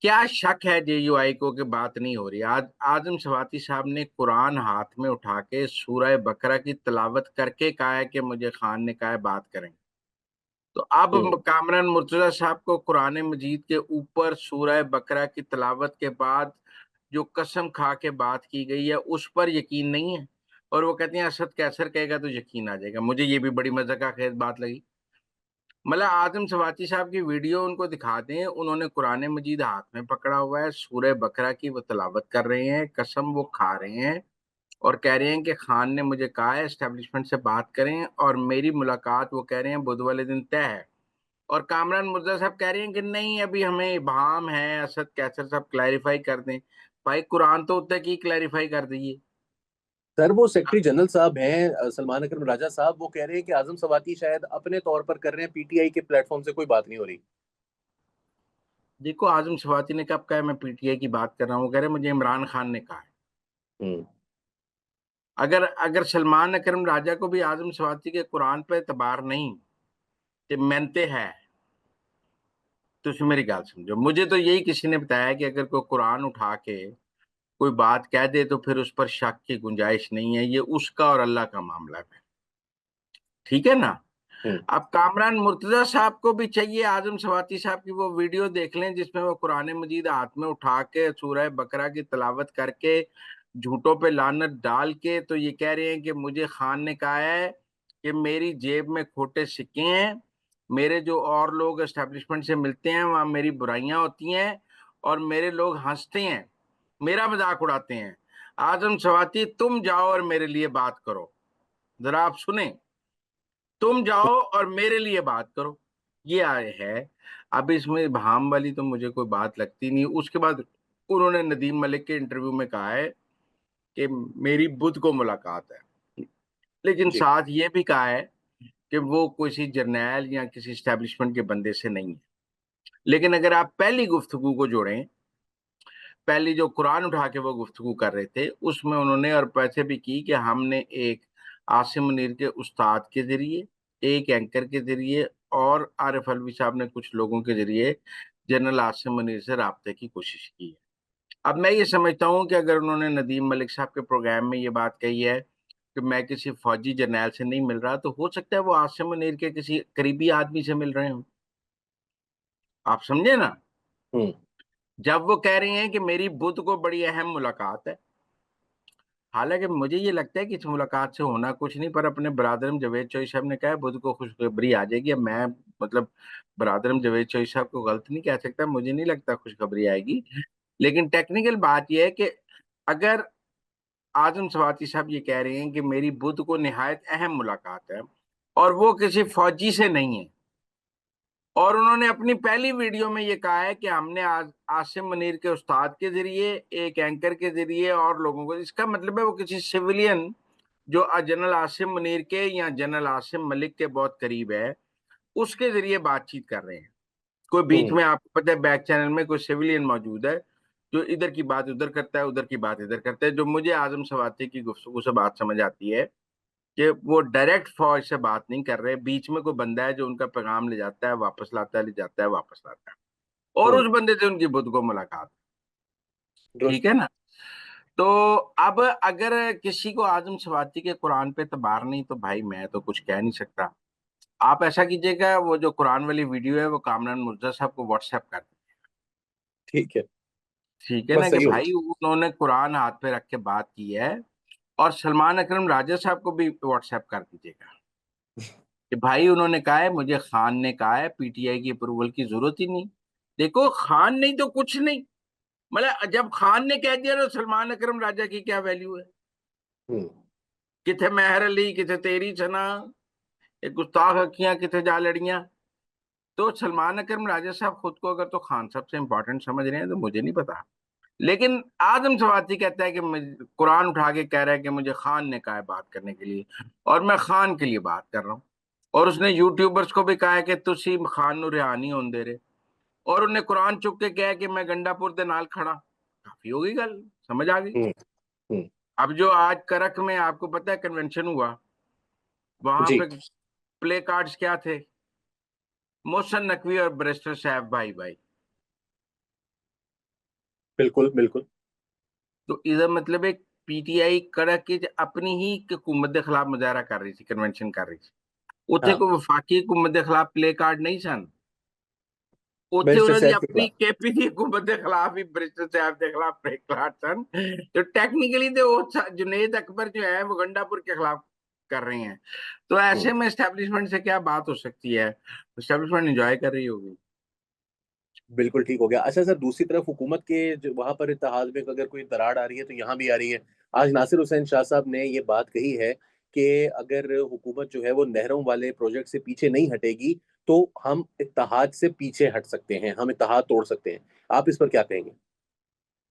क्या शक है जेयूआई को कि बात नहीं हो रही? आज आजम सवाती साहब ने कुरान हाथ में उठा के सूरह बकरा की तिलावत करके कहा है कि मुझे खान ने कहा है बात करें। तो अब हम्म। कामरान मुर्तजा साहब को कुरान मजीद के ऊपर सूरह बकरा की तिलावत के बाद जो कसम खा के बात की गई है उस पर यकीन नहीं है, और वो कहते हैं असद कैसर कहेगा तो यकीन आ जाएगा। मुझे ये भी बड़ी मज़ाक खेज बात लगी। मतलब आजम सवाती साहब की वीडियो उनको दिखा दें, उन्होंने कुरान मजीद हाथ में पकड़ा हुआ है, सूरह बकरा की वो तिलावत कर रहे हैं, कसम वो खा रहे हैं और कह रहे हैं कि खान ने मुझे कहा है एस्टेब्लिशमेंट से बात करें और मेरी मुलाकात वो कह रहे हैं बुध वाले दिन तय है। और कामरान मुर्जा साहब कह रहे हैं कि नहीं अभी हमें इबाम है, असद कैसर साहब क्लैरिफाई कर दें। भाई कुरान तो उतने की क्लैरिफाई कर दीजिए। सर वो सेक्रेटरी जनरल साहब हैं, सलमान अकरम राजा साहब, वो कह रहे हैं कि आजम सवाती शायद अपने तौर पर कर रहे हैं, पीटीआई के प्लेटफॉर्म से कोई बात नहीं हो रही। देखो आजम सवाती ने कब कहा है मैं पीटीआई की बात कर रहा हूँ? वो कह रहे हैं मुझे इमरान खान ने कहा है। हम्म। अगर अगर सलमान अकरम राजा को भी आजम सवाती के कुरान पे एतबार नहीं कि मेहनते है, तो उसमें मेरी गाल समझो। मुझे तो यही किसी ने बताया कि अगर कोई कुरान उठा के कोई बात कह दे तो फिर उस पर शक की गुंजाइश नहीं है, ये उसका और अल्लाह का मामला है। ठीक है ना? हम्म। अब कामरान मुर्तजा साहब को भी चाहिए आजम सवाती साहब की वो वीडियो देख लें जिसमें वो कुरान मजीद हाथ में उठा के सूरह बकरा की तिलावत करके झूठों पे लानत डाल के तो ये कह रहे हैं कि मुझे खान ने कहा है कि मेरी जेब में खोटे सिक्के हैं, मेरे जो और लोग एस्टेब्लिशमेंट से मिलते हैं वहां मेरी बुराइयां होती हैं और मेरे लोग हंसते हैं, मेरा मजाक उड़ाते हैं। आजम सवाती तुम जाओ और मेरे लिए बात करो। जरा आप सुने, तुम जाओ और मेरे लिए बात करो। ये आए है। अब इसमें भाम वाली तो मुझे कोई बात लगती नहीं। उसके बाद उन्होंने नदीम मलिक के इंटरव्यू में कहा है कि मेरी बुध को मुलाकात है, लेकिन जी। साथ ये भी कहा है कि वो किसी जर्नैल या किसी स्टैब्लिशमेंट के बंदे से नहीं है। लेकिन अगर आप पहली गुफ्तगू को जोड़ें, पहली जो कुरान उठा के वो गुफ्तगू कर रहे थे उसमें उन्होंने और पैसे भी की कि हमने एक आसिम मुनीर के उस्ताद के जरिए, एक एंकर के जरिए और आरिफ अलवी साहब ने कुछ लोगों के जरिए जनरल आसिम मुनीर से राब्ते की कोशिश की है। अब मैं ये समझता हूँ कि अगर उन्होंने नदीम मलिक साहब के प्रोग्राम में ये बात कही है कि मैं किसी फौजी जर्नैल से नहीं मिल रहा, तो हो सकता है वो आसिम मुनीर के किसी करीबी आदमी से मिल रहे हों। आप समझे ना? हम्म। जब वो कह रहे हैं कि मेरी बुध को बड़ी अहम मुलाकात है, हालांकि मुझे ये लगता है कि इस मुलाकात से होना कुछ नहीं, पर अपने बरादरम जावेद चौधरी साहब ने कहा है बुध को खुशखबरी आ जाएगी। अब मैं मतलब बरादरम जावेद चौधरी साहब को गलत नहीं कह सकता, मुझे नहीं लगता खुशखबरी आएगी। लेकिन टेक्निकल बात यह है कि अगर आजम सवाती साहब ये कह रहे हैं कि मेरी बुध को निहायत अहम मुलाकात है और वो किसी फौजी से नहीं है, और उन्होंने अपनी पहली वीडियो में ये कहा है कि हमने आसिम मुनीर के उस्ताद के जरिए, एक एंकर के जरिए और लोगों को, इसका मतलब है वो किसी सिविलियन जो जनरल आसिम मुनीर के या जनरल आसिम मलिक के बहुत करीब है उसके जरिए बातचीत कर रहे हैं। कोई बीच हम्म। में आपको पता है बैक चैनल में कोई सिविलियन मौजूद है जो इधर की बात उधर करता है, उधर की बात इधर करता है। जो मुझे आजम सवाती की गुफ्तगू से बात समझ आती है कि वो डायरेक्ट फौज से बात नहीं कर रहे, बीच में कोई बंदा है जो उनका पैगाम ले जाता है वापस लाता है, ले जाता है वापस लाता है, और हम्म। उस बंदे से उनकी बुध को मुलाकात। दुरुस्त। ठीक है ना? तो अब अगर किसी को आजम सवाती के कुरान पे तबार नहीं तो भाई मैं तो कुछ कह नहीं सकता। आप ऐसा कीजिएगा, वो जो कुरान वाली वीडियो है वो कामरान मुर्जा साहब को व्हाट्सएप कर दें। ठीक है। ठीक है ना? बस कि सही होगा। भाई उन्होंने कुरान हाथ पे रख के बात की है। और सलमान अकरम राजा साहब को भी व्हाट्सएप कर दीजिएगा कि भाई उन्होंने कहा है, मुझे खान ने कहा है, पीटीआई की अप्रूवल की जरूरत ही नहीं। देखो खान नहीं तो कुछ नहीं। मतलब जब खान ने कह दिया तो सलमान अकरम राजा की क्या वैल्यू है? हम्म। किथे मेहर अली, किथे तेरी सना, ये गुस्ताख अखियां किथे जा लड़ियां। तो सलमान अकरम राजा साहब खुद को अगर तो खान साहब से इंपॉर्टेंट समझ रहे हैं तो मुझे नहीं पता। लेकिन आदम सवाती कहता है कि कुरान उठा के कह रहा है कि मुझे खान ने कहा है बात करने के लिए, और मैं खान के लिए बात कर रहा हूँ। और उसने यूट्यूबर्स को भी कहा है कि तुसी खान नु रिहा नहीं होंदे रहे। और उन्हें कुरान चुक के कहा कि मैं गंडापुर दे नाल खड़ा। काफी हो गई गल, समझ आ गई। हम्म। हम्म। अब जो आज करक में आपको पता है कन्वेंशन हुआ, वहां जी। पे प्ले कार्ड्स क्या थे? मोहसन नकवी और बैरिस्टर साहब भाई भाई। बिल्कुल बिल्कुल। तो ਇਹਦਾ ਮਤਲਬ एक पीटीआई कड़क के अपनी ही हुकूमत के खिलाफ मुजाहरा कर रही थी, कन्वेंशन कर रही थी। ਉੱਥੇ हाँ, ਕੋਈ ਵਫਾਕੀ हुकूमत के खिलाफ प्ले कार्ड नहीं सन। ਉੱਥੇ बैरिस्टर ਉਹਨਾਂ ਦੀ सैफ के ਆਪਣੀ खिलाफ। केपी ਦੀ हुकूमत के खिलाफ ही बरिस्टर साहब के खिलाफ प्ले कार्ड सन। तो टेक्निकली तो वो जुनेद अकबर जो है वो गंडापुर के खिलाफ कर रहे हैं। तो हम्म, ऐसे में एस्टेब्लिशमेंट से क्या बात हो सकती है? एस्टेब्लिशमेंट एंजॉय कर रही होगी। बिल्कुल ठीक हो गया। अच्छा सर, दूसरी तरफ हुकूमत के जो वहां पर इत्तेहाद में अगर कोई दरार आ रही है तो यहाँ भी आ रही है। आज नासिर हुसैन शाह साहब ने ये बात कही है कि अगर हुकूमत जो है वो नहरों वाले प्रोजेक्ट से पीछे नहीं हटेगी तो हम इत्तेहाद से पीछे हट सकते हैं, हम इत्तेहाद तोड़ सकते हैं। आप इस पर क्या कहेंगे?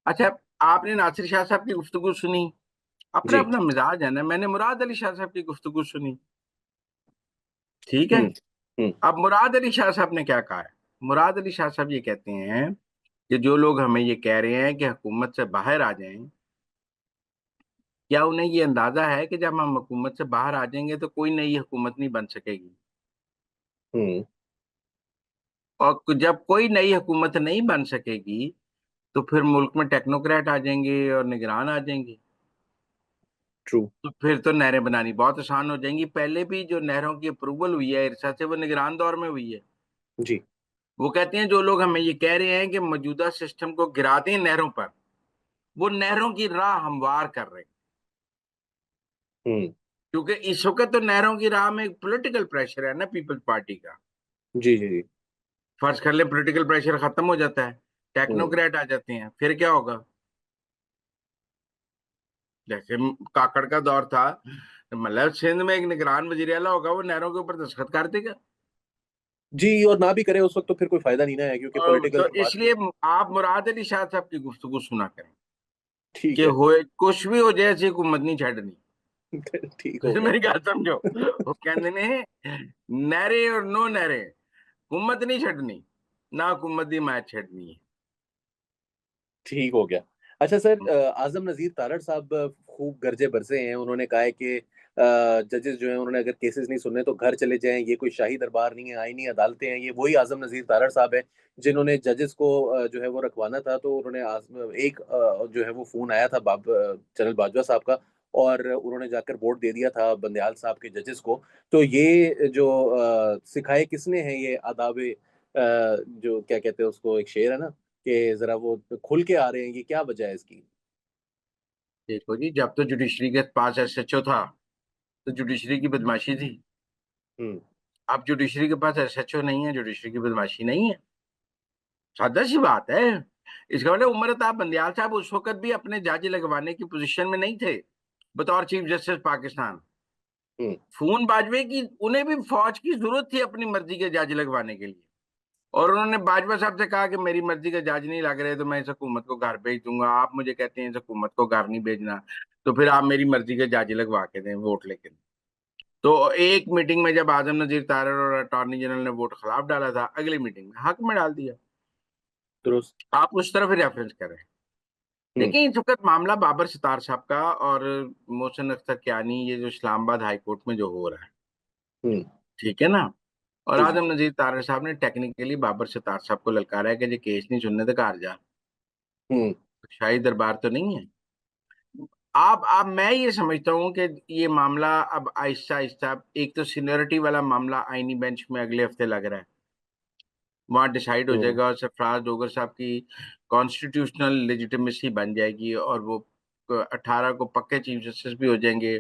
अच्छा, आपने नासिर शाह साहब की गुफ्तगू सुनी? अपना जी। अपना मिजाज है ना। मैंने मुराद अली शाह साहब की गुफ्तगू सुनी। ठीक है। हम्म। हम्म। अब मुराद अली शाह साहब ने क्या कहा है? मुराद अली शाह साहब ये कहते हैं कि जो लोग हमें ये कह रहे हैं कि हुकूमत से बाहर आ जाएं, क्या उन्हें ये अंदाजा है कि जब हम हुकूमत से बाहर आ जाएंगे तो कोई नई हुकूमत नहीं बन सकेगी? हम्म। और जब कोई नई हुकूमत नहीं बन सकेगी तो फिर मुल्क में टेक्नोक्रेट आ जाएंगे और निगरान आ जाएंगे। ट्रू। तो फिर तो नहरें बनानी बहुत आसान हो जाएंगी। पहले भी जो नहरों की अप्रूवल हुई है इरसा से, वो निगरान दौर में हुई है। जी। वो कहते हैं जो लोग हमें ये कह रहे हैं कि मौजूदा सिस्टम को गिरा दें नहरों पर, वो नहरों की राह हमवार कर रहे हैं। हम्म। क्योंकि इस वक्त तो नहरों की राह में पॉलिटिकल प्रेशर है ना, पीपल्स पार्टी का। जी जी जी। फर्ज कर ले पॉलिटिकल प्रेशर खत्म हो जाता है, हम्म। टेक्नोक्रेट आ जाते हैं, फिर क्या होगा? जैसे काकड़ का दौर था, मतलब सिंध में एक निगरान वजीर आला होगा, वो नहरों के ऊपर दस्तखत कर देगा। जी, और ना भी करे उस वक्त तो फिर कोई फायदा नहीं ना है, क्योंकि पॉलिटिकल तो तो बात ही इसलिए आप मुराद अली शाह साहब की गुफ्तगू सुना करें ठीक कि है। हो कुछ भी हो जाए, ऐसी हुकूमत नहीं छड़नी। ठीक हो गया। मेरी गल समझो। वो कहते ने नहरे और नो नहरे, हुकूमत नहीं छड़नी, ना हुकूमत की हिमायत छड़नी है। ठीक हो गया। अच्छा सर, आजम नजीर तारड़ साहब खूब गरजे बरसे हैं। उन्होंने कहा है कि जजेस जो हैं उन्होंने अगर केसेस नहीं सुनने तो घर चले जाएं, ये कोई शाही दरबार नहीं है, आईनी अदालतें हैं। ये वही आजम नजीर तारड़ साहब हैं जिन्होंने जजेस को जो है वो रखवाना था। तो उन्होंने एक जो है वो फोन आया था जनरल बाजवा साहब का, और उन्होंने जाकर वोट दे दिया था बंदयाल साहब के जजेस को। तो ये जो सिखाए किसने हैं ये आदाबे, जो क्या कहते हैं उसको, एक शेर है ना, कि जरा वो खुल के आ रहे हैं, ये क्या वजह है इसकी? देखो जी, जब तो जुडिशरी के पास एसएचओ था तो जुडिशरी की बदमाशी थी। हम्म। अब जुडिशरी के पास एसएचओ नहीं है, जुडिशरी की बदमाशी नहीं है। सादा सी बात है। इसका मतलब उमर अताब बंदयाल साहब उस वक्त भी अपने जज लगवाने की पोजीशन में नहीं थे बतौर चीफ जस्टिस पाकिस्तान। हम्म। खून बाजवे की, उन्हें भी फौज की जरूरत थी अपनी मर्जी के जज लगवाने के लिए। और उन्होंने बाजवा साहब से कहा कि मेरी मर्जी के जज नहीं लग रहे तो मैं इस हुकूमत को घर भेज दूंगा। आप मुझे कहते हैं इस हुकूमत को घर नहीं भेजना, तो फिर आप मेरी मर्जी के जज लगवा के दें, वोट लेके दें। तो एक मीटिंग में जब आजम नजीर तारड़ और अटॉर्नी जनरल ने वोट खिलाफ डाला था, अगली मीटिंग में हक में डाल दिया। दुरुस्त। आप उस तरफ ही रेफरेंस करें। हम्म। देखिए, इस वक्त मामला बाबर सितार साहब का और मोहसिन अख्तर कियानी, ये जो इस्लामाबाद हाई कोर्ट में जो हो रहा है, हम्म। ठीक है ना। और जी जी। आजम नजीर तारड़ साहब ने टेक्निकली बाबर सितार साहब को ललकारा है कि ये केस नहीं सुनने तो घर जा। हम्म। शाही दरबार तो नहीं है। आप मैं ये समझता हूँ कि ये मामला अब आहिस्ता आहिस्ता, एक तो सीनियोरिटी वाला मामला आईनी बेंच में अगले हफ्ते लग रहा है, वहां डिसाइड हो हम्म। जाएगा और सरफराज डोगर साहब की कॉन्स्टिट्यूशनल लेजिटिमेसी बन जाएगी और वो 18 को पक्के चीफ जस्टिस भी हो जाएंगे।